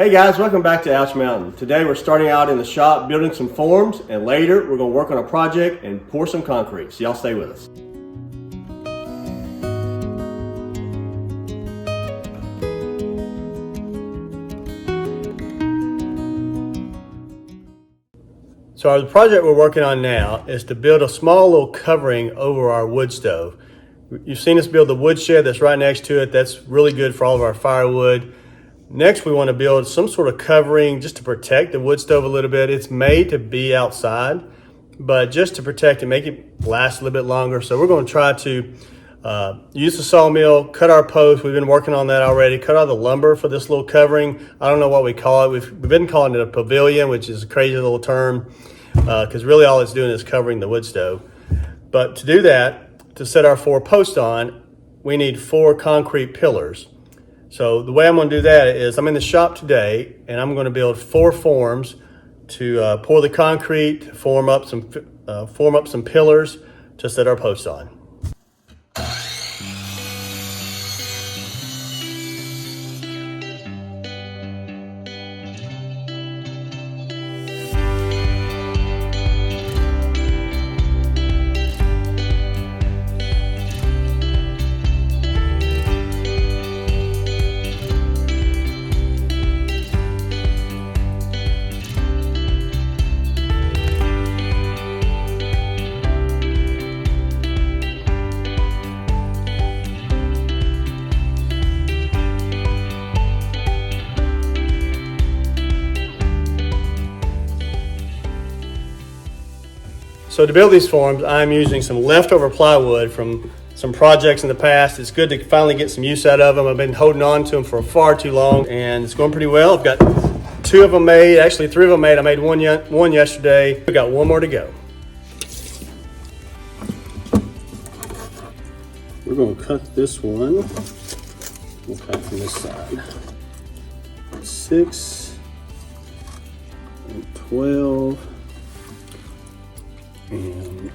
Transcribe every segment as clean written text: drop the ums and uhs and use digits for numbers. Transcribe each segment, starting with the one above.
Hey guys, welcome back to Ouch Mountain. Today we're starting out in the shop building some forms, and later we're going to work on a project and pour some concrete. So y'all stay with us. So the project we're working on now is to build a small little covering over our wood stove. You've seen us build the wood shed that's right next to it. That's really good for all of our firewood. Next, we want to build some sort of covering just to protect the wood stove a little bit. It's made to be outside, but just to protect it, make it last a little bit longer. So we're going to try to use the sawmill, cut our posts. We've been working on that already. Cut out the lumber for this little covering. I don't know what we call it. We've been calling it a pavilion, which is a crazy little term because really all it's doing is covering the wood stove. But to do that, to set our 4 posts on, we need 4 concrete pillars. So the way I'm going to do that is I'm in the shop today and I'm going to build 4 forms to pour the concrete, form up some pillars to set our posts on. So to build these forms, I'm using some leftover plywood from some projects in the past. It's good to finally get some use out of them. I've been holding on to them for far too long and it's going pretty well. I've got 2 of them made, actually 3 of them made. I made one yesterday. We've got 1 more to go. We're going to cut this one. We'll cut from this side. 6 and 12. And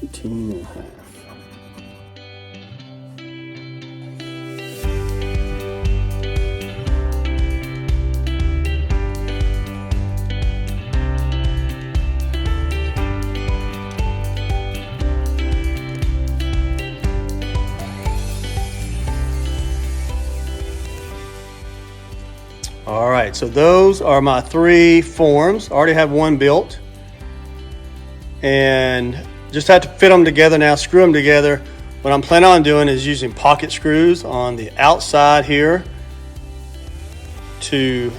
18 and a half. All right, so those are my 3 forms. I already have 1 built. And just have to fit them together now, screw them together. What I'm planning on doing is using pocket screws on the outside here to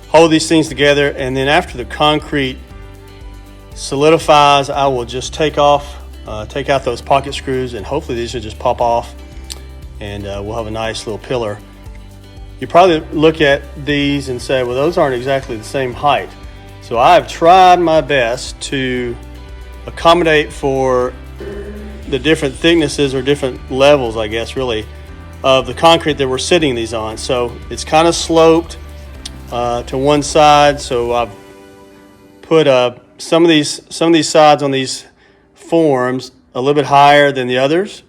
hold these things together. And then after the concrete solidifies, I will just take out those pocket screws, and hopefully these will just pop off and we'll have a nice little pillar. You probably look at these and say, well, those aren't exactly the same height. So I've tried my best to accommodate for the different thicknesses or different levels, I guess, really, of the concrete that we're sitting these on. So it's kind of sloped to one side. So I've put some of these sides on these forms a little bit higher than the others,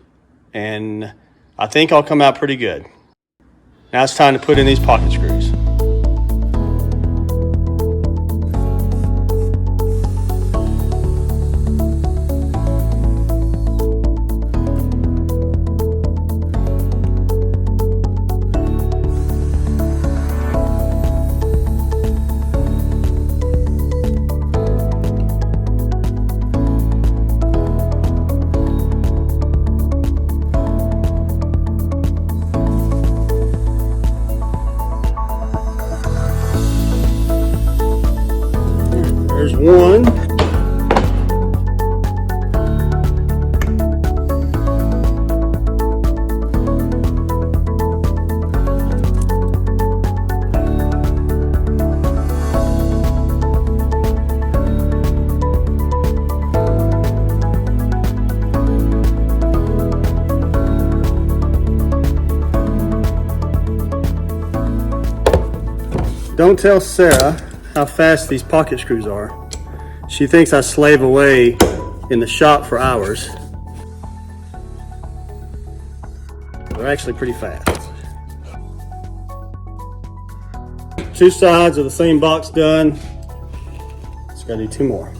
and I think I'll come out pretty good. Now it's time to put in these pocket screws. There's 1. Don't tell Sarah how fast these pocket screws are. She thinks I slave away in the shop for hours. They're actually pretty fast. 2 sides of the same box done. Just gotta do 2 more.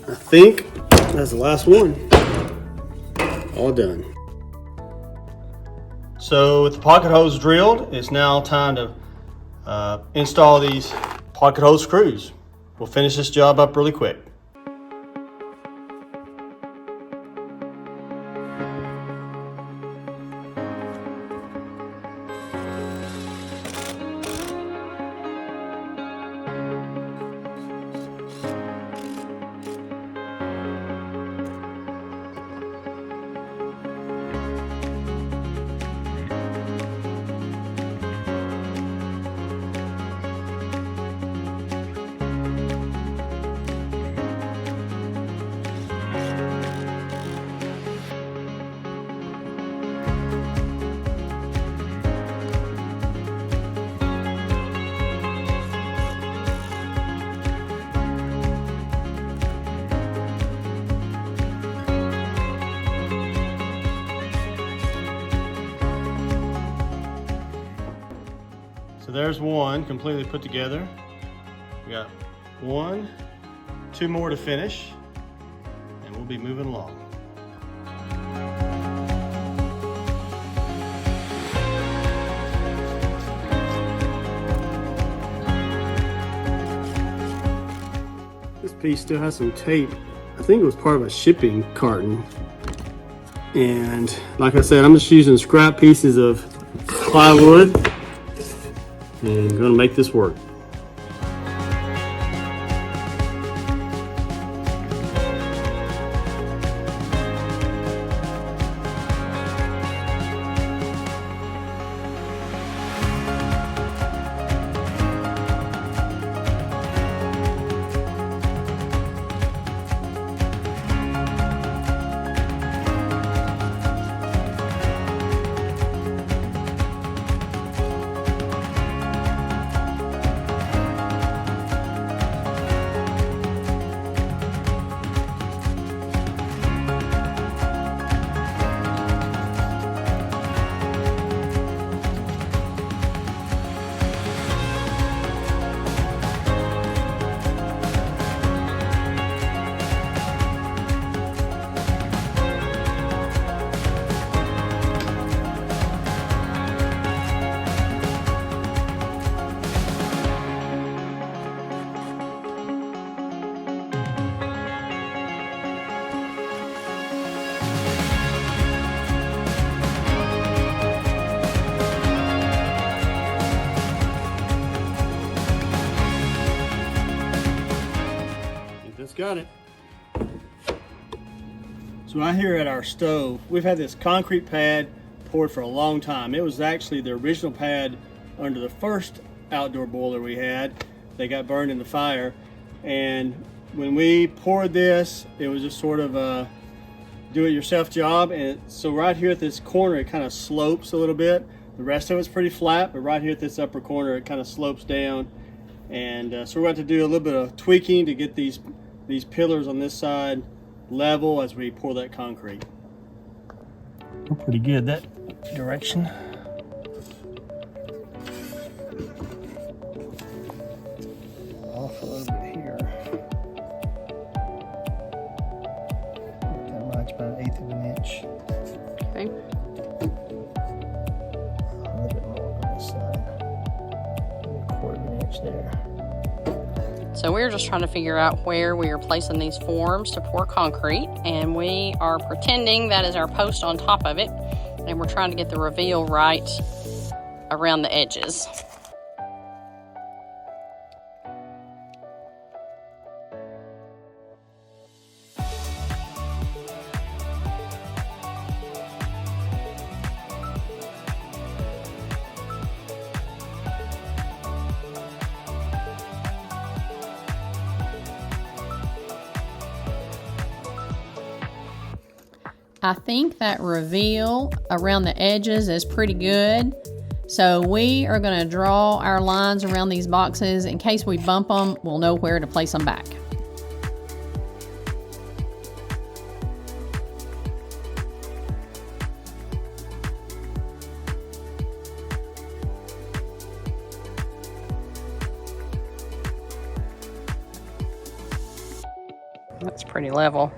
I think that's the last one. All done. So with the pocket holes drilled, it's now time to install these pocket hole screws. We'll finish this job up really quick. So there's one completely put together. We got 1, 2 more to finish, and we'll be moving along. This piece still has some tape. I think it was part of a shipping carton. And like I said, I'm just using scrap pieces of plywood and I'm gonna make this work. Got it. So right here at our stove, we've had this concrete pad poured for a long time. It was actually the original pad under the first outdoor boiler we had. They got burned in the fire, and when we poured this, it was just sort of a do-it-yourself job. And so right here at this corner, it kind of slopes a little bit. The rest of it's pretty flat, but right here at this upper corner, it kind of slopes down. And so we're going to do a little bit of tweaking to get these pillars on this side level as we pour that concrete. We're pretty good that direction. Off a little bit here. Not that much, about 1/8 of an inch. Okay. A little bit more on this side. 1/4 of an inch there. So we're just trying to figure out where we are placing these forms to pour concrete, and we are pretending that is our post on top of it, and we're trying to get the reveal right around the edges. I think that reveal around the edges is pretty good. So we are going to draw our lines around these boxes. In case we bump them, we'll know where to place them back. That's pretty level.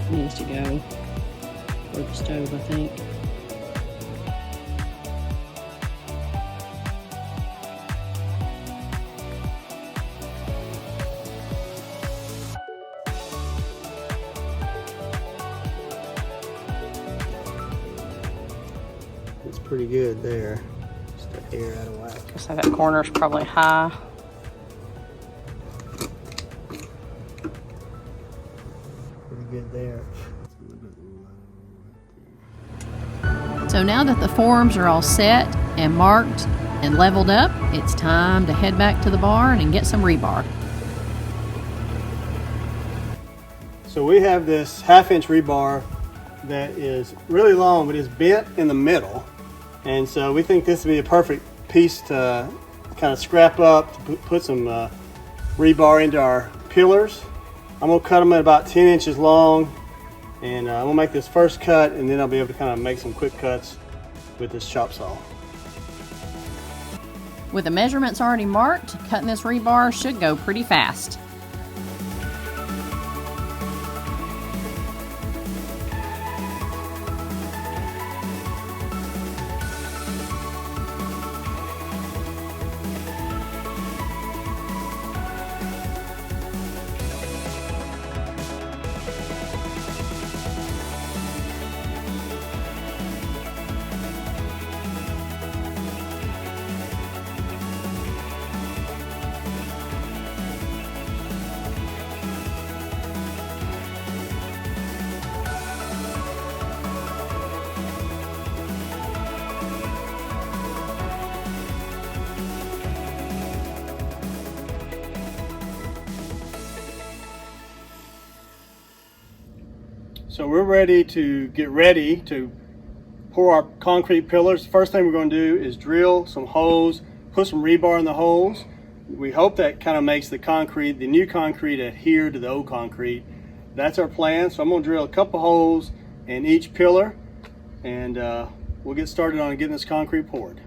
Needs to go for the stove, I think. It's pretty good there. Just the air out of whack. So that corner's probably high. Pretty good there. So now that the forms are all set and marked and leveled up, it's time to head back to the barn and get some rebar. So we have this 1/2-inch rebar that is really long, but it's bent in the middle. And so we think this would be a perfect piece to kind of scrap up, to put some rebar into our pillars. I'm gonna cut them at about 10 inches long, and I'm gonna make this first cut, and then I'll be able to kind of make some quick cuts with this chop saw. With the measurements already marked, cutting this rebar should go pretty fast. So we're ready to pour our concrete pillars. First thing we're going to do is drill some holes, put some rebar in the holes. We hope that kind of makes the concrete, the new concrete, adhere to the old concrete. That's our plan. So I'm going to drill a couple holes in each pillar, and we'll get started on getting this concrete poured.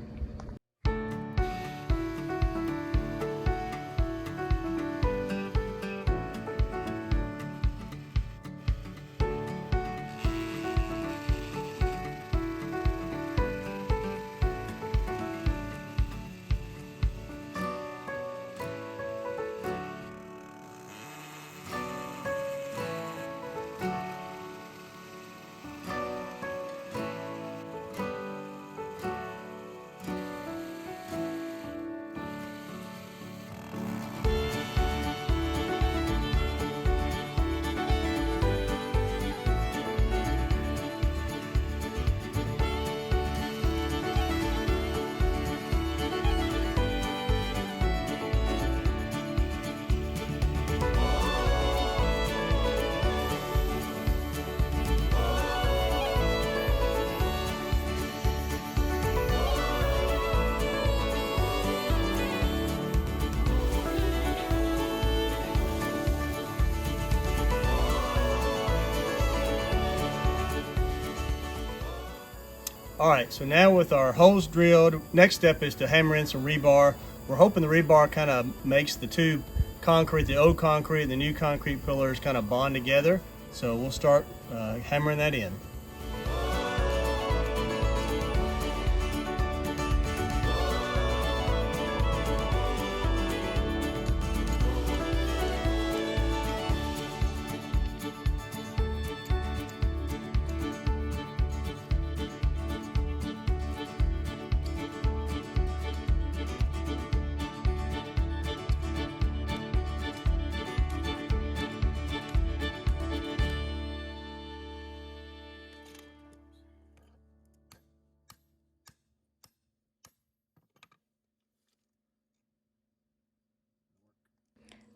All right, so now with our holes drilled, next step is to hammer in some rebar. We're hoping the rebar kind of makes the two concrete, the old concrete and the new concrete pillars kind of bond together. So we'll start hammering that in.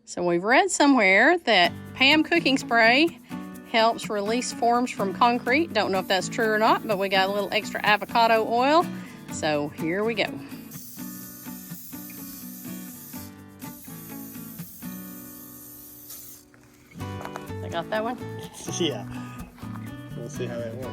So we've read somewhere that Pam cooking spray helps release forms from concrete. Don't know if that's true or not, but we got a little extra avocado oil. So here we go. I got that one? Yeah. We'll see how that works.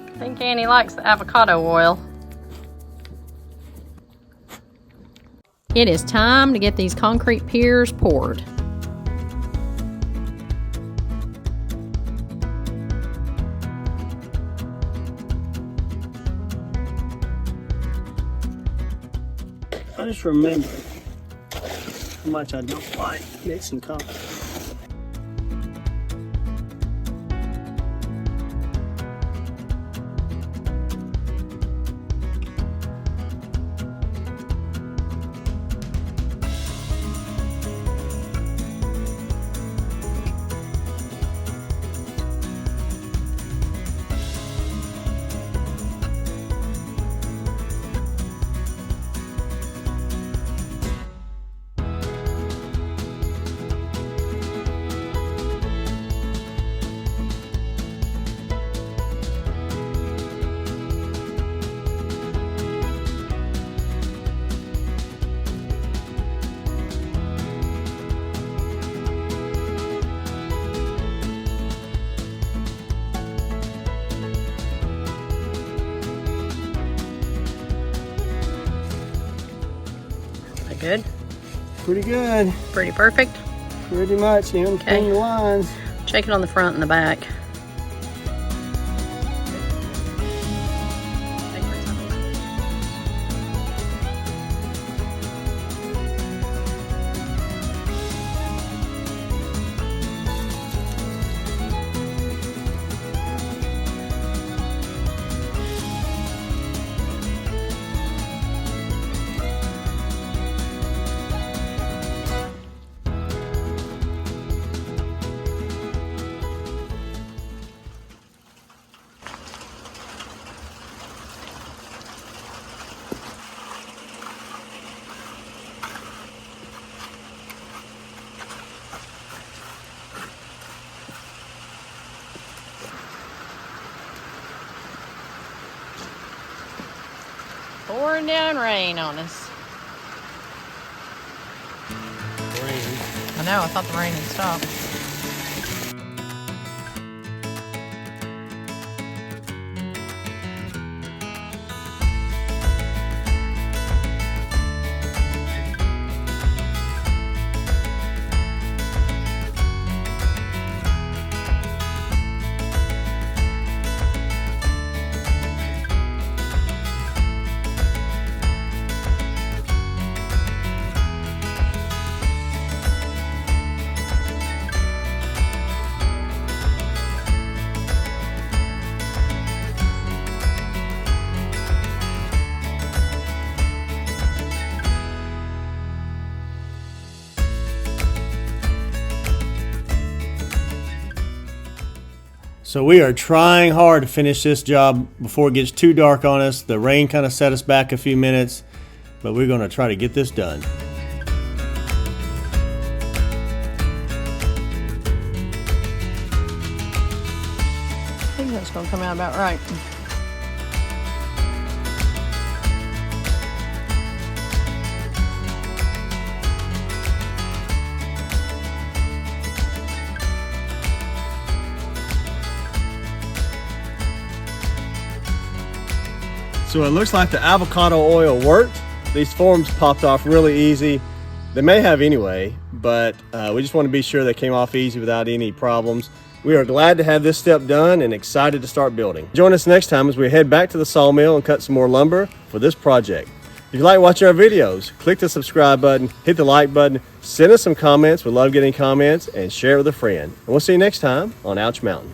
I think Annie likes the avocado oil. It is time to get these concrete piers poured. I just remember how much I don't like mixing concrete. Good? Pretty good. Pretty perfect? Pretty much. Even between the lines. Check it on the front and the back. Pouring down rain on us. Rain. I know, I thought the rain had stopped. So we are trying hard to finish this job before it gets too dark on us. The rain kind of set us back a few minutes, but we're going to try to get this done. I think that's going to come out about right. So it looks like the avocado oil worked. These forms popped off really easy. They may have anyway, but we just want to be sure they came off easy without any problems. We are glad to have this step done and excited to start building. Join us next time as we head back to the sawmill and cut some more lumber for this project. If you like watching our videos, click the subscribe button, hit the like button, send us some comments. We love getting comments, and share it with a friend. And we'll see you next time on Ouch Mountain.